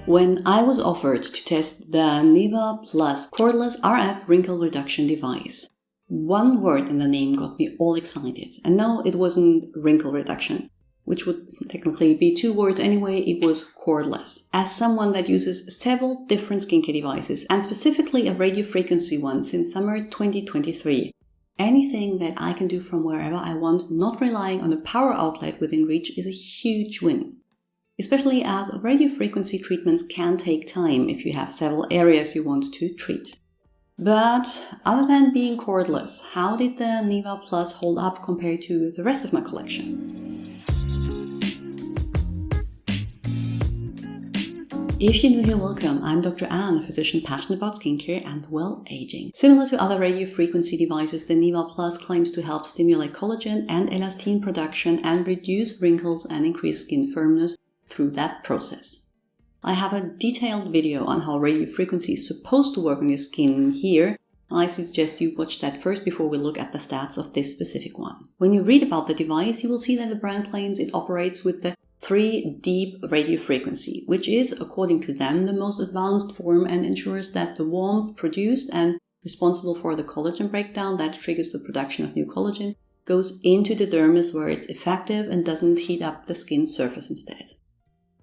When I was offered to test the NEWA Plus Cordless RF Wrinkle Reduction device, one word in the name got me all excited. And no, it wasn't wrinkle reduction, which would technically be two words anyway. It was cordless. As someone that uses several different skincare devices, and specifically a radiofrequency one since summer 2023, anything that I can do from wherever I want, not relying on a power outlet within reach, is a huge win. Especially as radiofrequency treatments can take time if you have several areas you want to treat. But other than being cordless, how did the NEWA Plus hold up compared to the rest of my collection? If you're new here, welcome. I'm Dr. Anne, a physician passionate about skincare and well-aging. Similar to other radiofrequency devices, the NEWA Plus claims to help stimulate collagen and elastin production and reduce wrinkles and increase skin firmness through that process. I have a detailed video on how radiofrequency is supposed to work on your skin here. I suggest you watch that first before we look at the stats of this specific one. When you read about the device, you will see that the brand claims it operates with the 3-deep radiofrequency, which is, according to them, the most advanced form and ensures that the warmth produced and responsible for the collagen breakdown that triggers the production of new collagen goes into the dermis where it's effective and doesn't heat up the skin surface instead.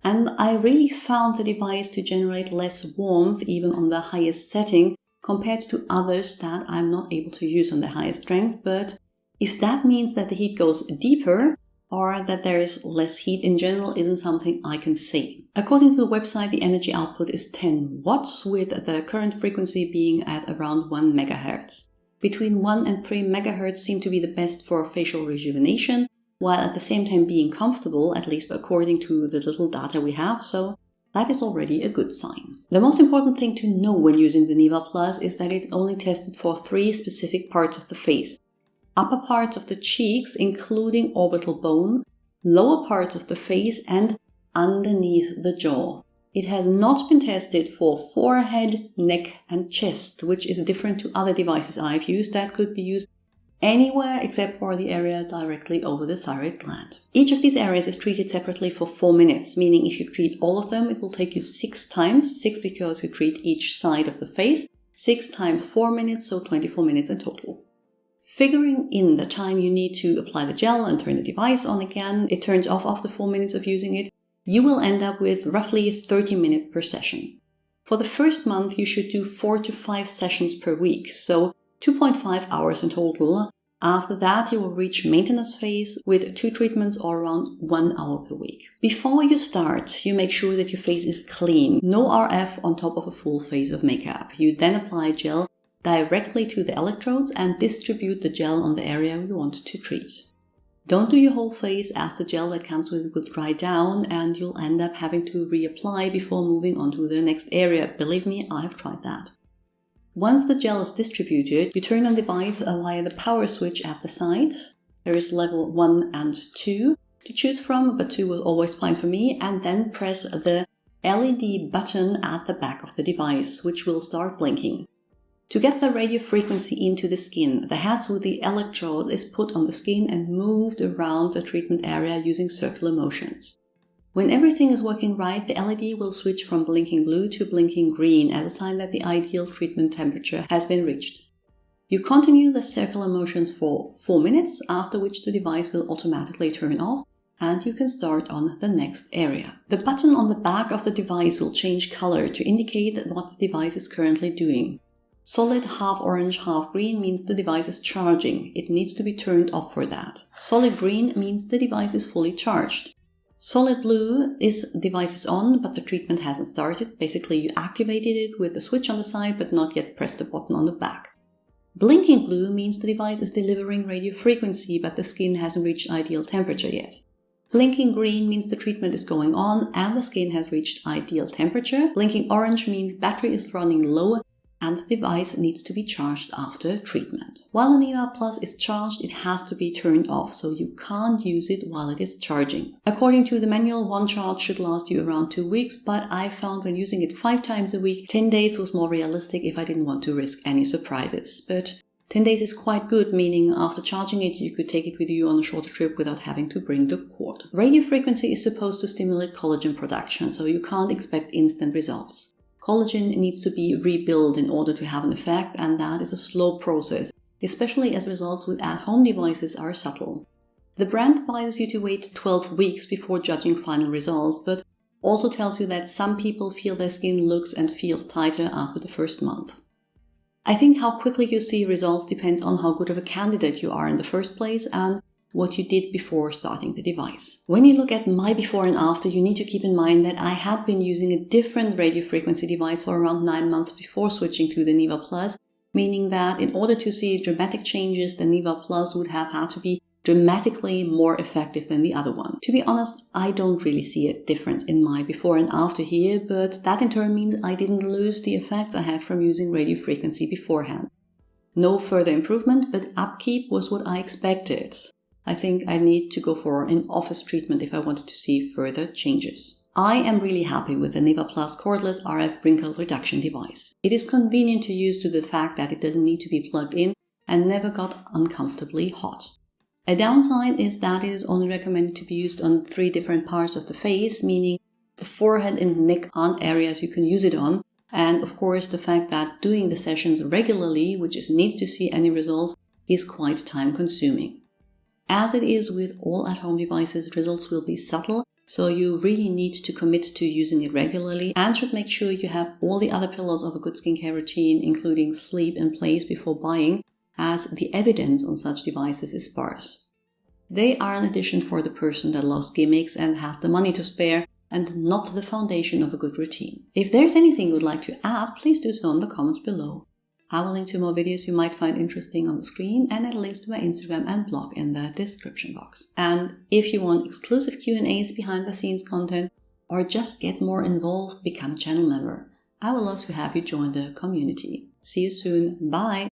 And I really found the device to generate less warmth even on the highest setting compared to others that I'm not able to use on the highest strength. But if that means that the heat goes deeper or that there is less heat in general isn't something I can see. According to the website, the energy output is 10 watts with the current frequency being at around 1 megahertz. Between 1 and 3 megahertz seem to be the best for facial rejuvenation, while at the same time being comfortable, at least according to the little data we have, so that is already a good sign. The most important thing to know when using the NEWA Plus is that it's only tested for 3 specific parts of the face. Upper parts of the cheeks, including orbital bone, lower parts of the face, and underneath the jaw. It has not been tested for forehead, neck, and chest, which is different to other devices I've used that could be used anywhere except for the area directly over the thyroid gland. Each of these areas is treated separately for 4 minutes, meaning if you treat all of them, it will take you 6 times, 6 because you treat each side of the face, 6 times 4 minutes, so 24 minutes in total. Figuring in the time you need to apply the gel and turn the device on again, it turns off after 4 minutes of using it, you will end up with roughly 30 minutes per session. For the first month, you should do 4 to 5 sessions per week, so 2.5 hours in total. After that, you will reach maintenance phase with 2 treatments or around 1 hour per week. Before you start, you make sure that your face is clean. No RF on top of a full face of makeup. You then apply gel directly to the electrodes and distribute the gel on the area you want to treat. Don't do your whole face as the gel that comes with it will dry down and you'll end up having to reapply before moving on to the next area. Believe me, I've tried that. Once the gel is distributed, you turn on the device via the power switch at the side. There is level 1 and 2 to choose from, but 2 was always fine for me, and then press the LED button at the back of the device, which will start blinking. To get the radiofrequency into the skin, the head with the electrode is put on the skin and moved around the treatment area using circular motions. When everything is working right, the LED will switch from blinking blue to blinking green as a sign that the ideal treatment temperature has been reached. You continue the circular motions for 4 minutes, after which the device will automatically turn off and you can start on the next area. The button on the back of the device will change color to indicate what the device is currently doing. Solid half orange, half green means the device is charging. It needs to be turned off for that. Solid green means the device is fully charged. Solid blue is device is on, but the treatment hasn't started. Basically, you activated it with the switch on the side, but not yet pressed the button on the back. Blinking blue means the device is delivering radiofrequency, but the skin hasn't reached ideal temperature yet. Blinking green means the treatment is going on and the skin has reached ideal temperature. Blinking orange means battery is running low and the device needs to be charged after treatment. While the NEWA Plus is charged, it has to be turned off, so you can't use it while it is charging. According to the manual, one charge should last you around 2 weeks, but I found when using it 5 times a week, 10 days was more realistic if I didn't want to risk any surprises. But 10 days is quite good, meaning after charging it, you could take it with you on a shorter trip without having to bring the cord. Radiofrequency is supposed to stimulate collagen production, so you can't expect instant results. Collagen needs to be rebuilt in order to have an effect, and that is a slow process, especially as results with at-home devices are subtle. The brand advises you to wait 12 weeks before judging final results, but also tells you that some people feel their skin looks and feels tighter after the first month. I think how quickly you see results depends on how good of a candidate you are in the first place and what you did before starting the device. When you look at my before and after, you need to keep in mind that I had been using a different radiofrequency device for around 9 months before switching to the NEWA Plus, meaning that in order to see dramatic changes, the NEWA Plus would have had to be dramatically more effective than the other one. To be honest, I don't really see a difference in my before and after here, but that in turn means I didn't lose the effects I had from using radiofrequency beforehand. No further improvement, but upkeep was what I expected. I think I need to go for an office treatment if I wanted to see further changes. I am really happy with the NEWA Plus Cordless RF Wrinkle Reduction device. It is convenient to use due to the fact that it doesn't need to be plugged in and never got uncomfortably hot. A downside is that it is only recommended to be used on 3 different parts of the face, meaning the forehead and neck aren't areas you can use it on, and of course the fact that doing the sessions regularly, which is needed to see any results, is quite time consuming. As it is with all at-home devices, results will be subtle, so you really need to commit to using it regularly and should make sure you have all the other pillars of a good skincare routine, including sleep, in place before buying, as the evidence on such devices is sparse. They are an addition for the person that loves gimmicks and has the money to spare, and not the foundation of a good routine. If there's anything you would like to add, please do so in the comments below. I will link to more videos you might find interesting on the screen and add links to my Instagram and blog in the description box. And if you want exclusive Q&As, behind the scenes content, or just get more involved, become a channel member. I would love to have you join the community. See you soon. Bye!